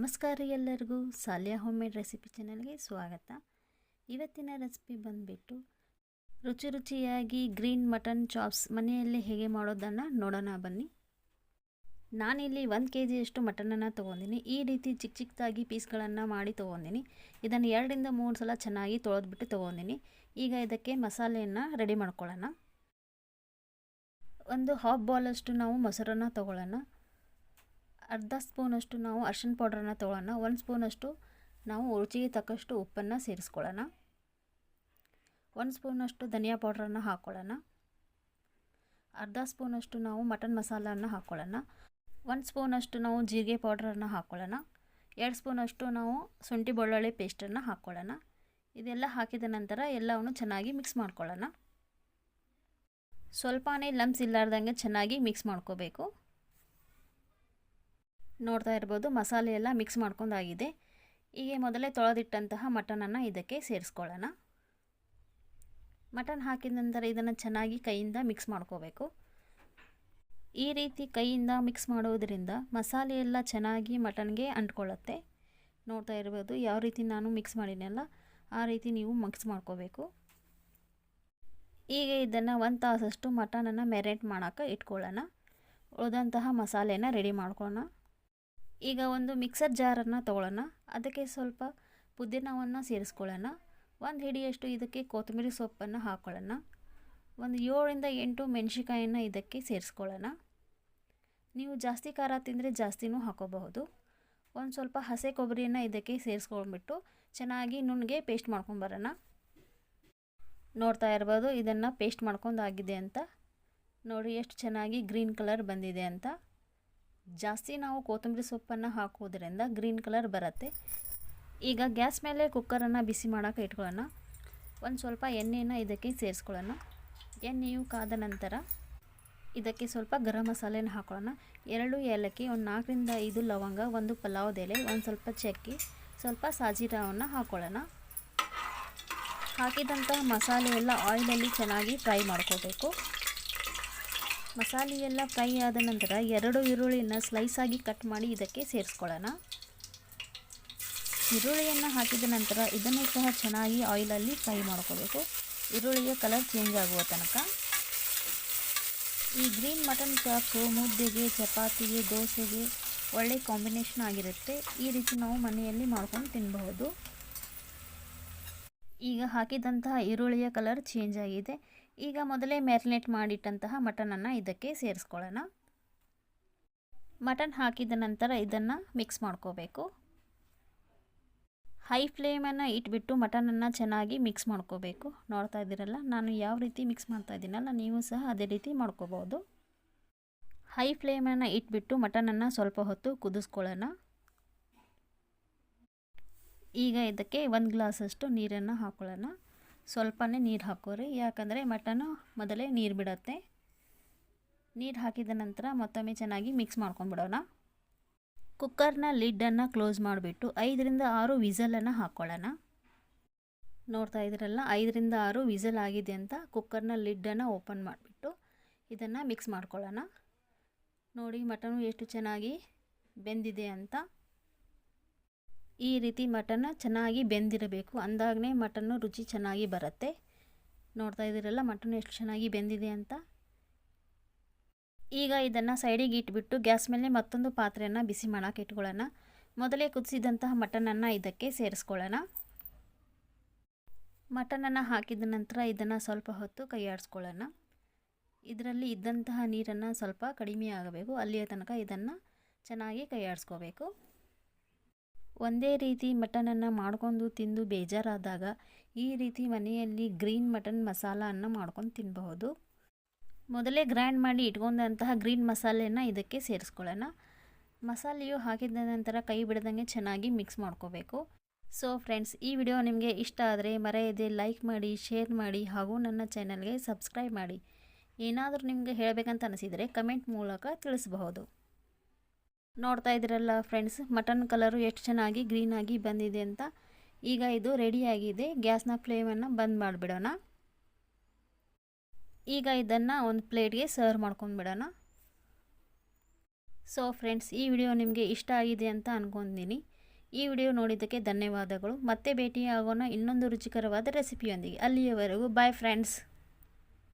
ನಮಸ್ಕಾರ ಎಲ್ಲರಿಗೂ ಸಾಲ್ಯಾ home made recipe ಚಾನಲ್ಗೆ ಸ್ವಾಗತ. ಇವತ್ತಿನ ರೆಸಿಪಿ ಬಂದುಬಿಟ್ಟು ರುಚಿಯಾಗಿ ಗ್ರೀನ್ ಮಟನ್ ಚಾಪ್ಸ್ ಮನೆಯಲ್ಲೇ ಹೇಗೆ ಮಾಡೋದನ್ನು ನೋಡೋಣ ಬನ್ನಿ. ನಾನಿಲ್ಲಿ 1 kg ಮಟನನ್ನು ತೊಗೊಂಡಿನಿ. ಈ ರೀತಿ ಚಿಕ್ಕದಾಗಿ ಪೀಸ್ಗಳನ್ನು ಮಾಡಿ ತೊಗೊಂಡಿನಿ. ಇದನ್ನು 2 ರಿಂದ 3 ಸಲ ಚೆನ್ನಾಗಿ ತೊಳೆದ್ಬಿಟ್ಟು ತೊಗೊಂಡಿನಿ. ಈಗ ಇದಕ್ಕೆ ಮಸಾಲೆಯನ್ನು ರೆಡಿ ಮಾಡ್ಕೊಳ್ಳೋಣ. ಒಂದು ಹಾಫ್ ಬೌಲಷ್ಟು ನಾವು ಮೊಸರನ್ನು ತೊಗೊಳ್ಳೋಣ. ಅರ್ಧ ಸ್ಪೂನಷ್ಟು ನಾವು ಅರಿಶಿನ ಪೌಡ್ರನ್ನು ತೊಗೊಳ್ಳೋಣ. 1 ಸ್ಪೂನಷ್ಟು ನಾವು ರುಚಿಗೆ ತಕ್ಕಷ್ಟು ಉಪ್ಪನ್ನು ಸೇರಿಸ್ಕೊಳ್ಳೋಣ. 1 ಸ್ಪೂನಷ್ಟು ಧನಿಯಾ ಪೌಡ್ರನ್ನು ಹಾಕ್ಕೊಳ್ಳೋಣ. ಅರ್ಧ ಸ್ಪೂನಷ್ಟು ನಾವು ಮಟನ್ ಮಸಾಲನ್ನು ಹಾಕ್ಕೊಳ್ಳೋಣ. 1 ಸ್ಪೂನಷ್ಟು ನಾವು ಜೀರಿಗೆ ಪೌಡ್ರನ್ನು ಹಾಕ್ಕೊಳ್ಳೋಣ. 2 ಸ್ಪೂನಷ್ಟು ನಾವು ಶುಂಠಿ ಬೆಳ್ಳುಳ್ಳಿ ಪೇಸ್ಟನ್ನು ಹಾಕ್ಕೊಳ್ಳೋಣ. ಇದೆಲ್ಲ ಹಾಕಿದ ನಂತರ ಎಲ್ಲವನ್ನು ಚೆನ್ನಾಗಿ ಮಿಕ್ಸ್ ಮಾಡ್ಕೊಳ್ಳೋಣ. ಸ್ವಲ್ಪನೇ ಲಂಪ್ಸ್ ಇಲ್ಲಾರ್ದಂಗೆ ಚೆನ್ನಾಗಿ ಮಿಕ್ಸ್ ಮಾಡ್ಕೋಬೇಕು. ನೋಡ್ತಾ ಇರ್ಬೋದು, ಮಸಾಲೆ ಎಲ್ಲ ಮಿಕ್ಸ್ ಮಾಡ್ಕೊಂಡಾಗಿದೆ. ಈಗ ಮೊದಲೇ ತೊಳೆದಿಟ್ಟಂತಹ ಮಟನನ್ನು ಇದಕ್ಕೆ ಸೇರಿಸ್ಕೊಳ್ಳೋಣ. ಮಟನ್ ಹಾಕಿದ ನಂತರ ಇದನ್ನು ಚೆನ್ನಾಗಿ ಕೈಯಿಂದ ಮಿಕ್ಸ್ ಮಾಡ್ಕೋಬೇಕು. ಈ ರೀತಿ ಕೈಯಿಂದ ಮಿಕ್ಸ್ ಮಾಡೋದ್ರಿಂದ ಮಸಾಲೆ ಎಲ್ಲ ಚೆನ್ನಾಗಿ ಮಟನ್ಗೆ ಅಂಟ್ಕೊಳ್ಳುತ್ತೆ. ನೋಡ್ತಾ ಇರ್ಬೋದು, ಯಾವ ರೀತಿ ನಾನು ಮಿಕ್ಸ್ ಮಾಡಿನಲ್ಲ ಆ ರೀತಿ ನೀವು ಮಿಕ್ಸ್ ಮಾಡ್ಕೋಬೇಕು. ಈಗ ಇದನ್ನು 1 ತಾಸಷ್ಟು ಮಟನನ್ನು ಮ್ಯಾರಿನೇಟ್ ಮಾಡೋಕ್ಕೆ ಇಟ್ಕೊಳ್ಳೋಣ. ಉಳಿದಂತಹ ಮಸಾಲೆನ ರೆಡಿ ಮಾಡ್ಕೊಳ್ಳೋಣ. ಈಗ ಒಂದು ಮಿಕ್ಸರ್ ಜಾರನ್ನು ತೊಗೊಳ್ಳೋಣ. ಅದಕ್ಕೆ ಸ್ವಲ್ಪ ಪುದೀನವನ್ನು ಸೇರಿಸ್ಕೊಳ್ಳೋಣ. 1 ಹಿಡಿಯಷ್ಟು ಇದಕ್ಕೆ ಕೊತ್ತಂಬರಿ ಸೊಪ್ಪನ್ನು ಹಾಕ್ಕೊಳ್ಳೋಣ. ಒಂದು 7 ರಿಂದ 8 ಮೆಣಸಿನಕಾಯನ್ನು ಇದಕ್ಕೆ ಸೇರಿಸ್ಕೊಳ್ಳೋಣ. ನೀವು ಜಾಸ್ತಿ ಖಾರ ತಿಂದರೆ ಜಾಸ್ತಿನೂ ಹಾಕೋಬಹುದು. ಒಂದು ಸ್ವಲ್ಪ ಹಸಿ ಕೊಬ್ಬರಿಯನ್ನು ಇದಕ್ಕೆ ಸೇರಿಸ್ಕೊಂಡ್ಬಿಟ್ಟು ಚೆನ್ನಾಗಿ ನುಣ್ಣಗೆ ಪೇಸ್ಟ್ ಮಾಡ್ಕೊಂಬರೋಣ. ನೋಡ್ತಾ ಇರ್ಬೋದು, ಇದನ್ನು ಪೇಸ್ಟ್ ಮಾಡ್ಕೊಂಡಾಗಿದೆ ಅಂತ. ನೋಡಿ ಎಷ್ಟು ಚೆನ್ನಾಗಿ ಗ್ರೀನ್ ಕಲರ್ ಬಂದಿದೆ ಅಂತ. ಜಾಸ್ತಿ ನಾವು ಕೊತ್ತಂಬರಿ ಸೊಪ್ಪನ್ನು ಹಾಕೋದ್ರಿಂದ ಗ್ರೀನ್ ಕಲರ್ ಬರುತ್ತೆ. ಈಗ ಗ್ಯಾಸ್ ಮೇಲೆ ಕುಕ್ಕರನ್ನು ಬಿಸಿ ಮಾಡೋಕ್ಕೆ ಇಟ್ಕೊಳ್ಳೋಣ. ಒಂದು ಸ್ವಲ್ಪ ಎಣ್ಣೆಯನ್ನು ಇದಕ್ಕೆ ಸೇರಿಸ್ಕೊಳ್ಳೋಣ. ಎಣ್ಣೆಯು ಕಾದ ನಂತರ ಇದಕ್ಕೆ ಸ್ವಲ್ಪ ಗರಂ ಮಸಾಲೆನ ಹಾಕೊಳ್ಳೋಣ. 2 ಏಲಕ್ಕಿ, ಒಂದು 4 ರಿಂದ 5 ಲವಂಗ, 1 ಪಲಾವ್ದ ಎಲೆ, ಒಂದು ಸ್ವಲ್ಪ ಚಕ್ಕೆ, ಸ್ವಲ್ಪ ಸಾಜೀರವನ್ನು ಹಾಕ್ಕೊಳ್ಳೋಣ. ಹಾಕಿದಂತಹ ಮಸಾಲೆ ಎಲ್ಲ ಆಯಿಲಲ್ಲಿ ಚೆನ್ನಾಗಿ ಫ್ರೈ ಮಾಡ್ಕೋಬೇಕು. ಮಸಾಲೆ ಎಲ್ಲ ಫ್ರೈ ಆದ ನಂತರ 2 ಈರುಳ್ಳಿಯನ್ನು ಸ್ಲೈಸಾಗಿ ಕಟ್ ಮಾಡಿ ಇದಕ್ಕೆ ಸೇರಿಸ್ಕೊಳ್ಳೋಣ. ಈರುಳ್ಳಿಯನ್ನು ಹಾಕಿದ ನಂತರ ಇದನ್ನು ಸಹ ಚೆನ್ನಾಗಿ ಆಯಿಲಲ್ಲಿ ಫ್ರೈ ಮಾಡ್ಕೋಬೇಕು. ಈರುಳ್ಳಿಯ ಕಲರ್ ಚೇಂಜ್ ಆಗುವ ತನಕ. ಈ ಗ್ರೀನ್ ಮಟನ್ ಚಾಪ್ಸು ಮುದ್ದೆಗೆ, ಚಪಾತಿಗೆ, ದೋಸೆಗೆ ಒಳ್ಳೆ ಕಾಂಬಿನೇಷನ್ ಆಗಿರುತ್ತೆ. ಈ ರೀತಿ ನಾವು ಮನೆಯಲ್ಲಿ ಮಾಡ್ಕೊಂಡು ತಿನ್ನಬಹುದು. ಈಗ ಹಾಕಿದಂತಹ ಈರುಳ್ಳಿಯ ಕಲರ್ ಚೇಂಜ್ ಆಗಿದೆ. ಈಗ ಮೊದಲೇ ಮ್ಯಾರಿನೇಟ್ ಮಾಡಿಟ್ಟಂತಹ ಮಟನನ್ನು ಇದಕ್ಕೆ ಸೇರಿಸ್ಕೊಳ್ಳೋಣ. ಮಟನ್ ಹಾಕಿದ ನಂತರ ಇದನ್ನು ಮಿಕ್ಸ್ ಮಾಡ್ಕೋಬೇಕು. ಹೈ ಫ್ಲೇಮನ್ನು ಇಟ್ಬಿಟ್ಟು ಮಟನನ್ನು ಚೆನ್ನಾಗಿ ಮಿಕ್ಸ್ ಮಾಡ್ಕೋಬೇಕು. ನೋಡ್ತಾ ಇದ್ದೀರಲ್ಲ, ನಾನು ಯಾವ ರೀತಿ ಮಿಕ್ಸ್ ಮಾಡ್ತಾ ಇದ್ದೀನಲ್ಲ, ನೀವು ಸಹ ಅದೇ ರೀತಿ ಮಾಡ್ಕೋಬೋದು. ಹೈ ಫ್ಲೇಮನ್ನು ಇಟ್ಬಿಟ್ಟು ಮಟನನ್ನು ಸ್ವಲ್ಪ ಹೊತ್ತು ಕುದಿಸ್ಕೊಳ್ಳೋಣ. ಈಗ ಇದಕ್ಕೆ 1 ಗ್ಲಾಸಷ್ಟು ನೀರನ್ನು ಹಾಕ್ಕೊಳ್ಳೋಣ. ಸ್ವಲ್ಪನೇ ನೀರು ಹಾಕೋರಿ, ಯಾಕಂದರೆ ಮಟನು ಮೊದಲೇ ನೀರು ಬಿಡುತ್ತೆ. ನೀರು ಹಾಕಿದ ನಂತರ ಮತ್ತೊಮ್ಮೆ ಚೆನ್ನಾಗಿ ಮಿಕ್ಸ್ ಮಾಡ್ಕೊಂಡ್ಬಿಡೋಣ. ಕುಕ್ಕರ್ನ ಲಿಡ್ಡನ್ನು ಕ್ಲೋಸ್ ಮಾಡಿಬಿಟ್ಟು 5 ರಿಂದ 6 ವಿಸಲನ್ನು ಹಾಕ್ಕೊಳ್ಳೋಣ. ನೋಡ್ತಾ ಇದ್ದೀರಲ್ಲ, 5 ರಿಂದ 6 ವಿಸಲ್ ಆಗಿದೆ ಅಂತ ಕುಕ್ಕರ್ನ ಲಿಡ್ಡನ್ನು ಓಪನ್ ಮಾಡಿಬಿಟ್ಟು ಇದನ್ನು ಮಿಕ್ಸ್ ಮಾಡ್ಕೊಳ್ಳೋಣ. ನೋಡಿ ಮಟನು ಎಷ್ಟು ಚೆನ್ನಾಗಿ ಬೆಂದಿದೆ ಅಂತ. ಈ ರೀತಿ ಮಟನ್ ಚೆನ್ನಾಗಿ ಬೆಂದಿರಬೇಕು, ಅಂದಾಗಲೇ ಮಟನ್ನು ರುಚಿ ಚೆನ್ನಾಗಿ ಬರುತ್ತೆ. ನೋಡ್ತಾ ಇದ್ದೀರಲ್ಲ, ಮಟನ್ ಎಷ್ಟು ಚೆನ್ನಾಗಿ ಬೆಂದಿದೆ ಅಂತ. ಈಗ ಇದನ್ನು ಸೈಡಿಗೆ ಇಟ್ಬಿಟ್ಟು ಗ್ಯಾಸ್ ಮೇಲೆ ಮತ್ತೊಂದು ಪಾತ್ರೆಯನ್ನು ಬಿಸಿ ಮಾಡೋಕ್ಕೆ ಇಟ್ಕೊಳ್ಳೋಣ. ಮೊದಲೇ ಕುದಿಸಿದಂತಹ ಮಟನನ್ನು ಇದಕ್ಕೆ ಸೇರಿಸ್ಕೊಳ್ಳೋಣ. ಮಟನನ್ನು ಹಾಕಿದ ನಂತರ ಇದನ್ನು ಸ್ವಲ್ಪ ಹೊತ್ತು ಕೈ ಆಡಿಸ್ಕೊಳ್ಳೋಣ. ಇದರಲ್ಲಿ ಇದ್ದಂತಹ ನೀರನ್ನು ಸ್ವಲ್ಪ ಕಡಿಮೆ ಆಗಬೇಕು, ಅಲ್ಲಿಯ ತನಕ ಇದನ್ನು ಚೆನ್ನಾಗಿ ಕೈ ಆಡಿಸ್ಕೋಬೇಕು. ಒಂದೇ ರೀತಿ ಮಟನನ್ನು ಮಾಡ್ಕೊಂಡು ತಿಂದು ಬೇಜಾರಾದಾಗ ಈ ರೀತಿ ಮನೆಯಲ್ಲಿ ಗ್ರೀನ್ ಮಟನ್ ಮಸಾಲವನ್ನು ಮಾಡ್ಕೊಂಡು ತಿನ್ನಬಹುದು. ಮೊದಲೇ ಗ್ರೈಂಡ್ ಮಾಡಿ ಇಟ್ಕೊಂಡಂತಹ ಗ್ರೀನ್ ಮಸಾಲೆಯನ್ನು ಇದಕ್ಕೆ ಸೇರಿಸ್ಕೊಳ್ಳೋಣ. ಮಸಾಲೆಯು ಹಾಕಿದ ನಂತರ ಕೈ ಬಿಡದಂಗೆ ಚೆನ್ನಾಗಿ ಮಿಕ್ಸ್ ಮಾಡ್ಕೋಬೇಕು. ಸೊ ಫ್ರೆಂಡ್ಸ್, ಈ ವಿಡಿಯೋ ನಿಮಗೆ ಇಷ್ಟ ಆದರೆ ಮರೆಯದೆ ಲೈಕ್ ಮಾಡಿ, ಶೇರ್ ಮಾಡಿ ಹಾಗೂ ನನ್ನ ಚಾನಲ್ಗೆ ಸಬ್ಸ್ಕ್ರೈಬ್ ಮಾಡಿ. ಏನಾದರೂ ನಿಮಗೆ ಹೇಳಬೇಕಂತ ಅನಿಸಿದರೆ ಕಮೆಂಟ್ ಮೂಲಕ ತಿಳಿಸಬಹುದು. ನೋಡ್ತಾ ಇದ್ದೀರಲ್ಲ ಫ್ರೆಂಡ್ಸ್, ಮಟನ್ ಕಲರು ಎಷ್ಟು ಚೆನ್ನಾಗಿ ಗ್ರೀನಾಗಿ ಬಂದಿದೆ ಅಂತ. ಈಗ ಇದು ರೆಡಿಯಾಗಿದೆ. ಗ್ಯಾಸ್ನ ಫ್ಲೇಮನ್ನು ಬಂದ್ ಮಾಡಿಬಿಡೋಣ. ಈಗ ಇದನ್ನು ಒಂದು ಪ್ಲೇಟ್ಗೆ ಸರ್ವ್ ಮಾಡ್ಕೊಂಡ್ಬಿಡೋಣ. ಸೊ ಫ್ರೆಂಡ್ಸ್, ಈ ವಿಡಿಯೋ ನಿಮಗೆ ಇಷ್ಟ ಆಗಿದೆ ಅಂತ ಅಂದ್ಕೊಂಡಿದ್ದೀನಿ. ಈ ವಿಡಿಯೋ ನೋಡಿದ್ದಕ್ಕೆ ಧನ್ಯವಾದಗಳು. ಮತ್ತೆ ಭೇಟಿಯಾಗೋಣ ಇನ್ನೊಂದು ರುಚಿಕರವಾದ ರೆಸಿಪಿಯೊಂದಿಗೆ. ಅಲ್ಲಿಯವರೆಗೂ ಬಾಯ್ ಫ್ರೆಂಡ್ಸ್.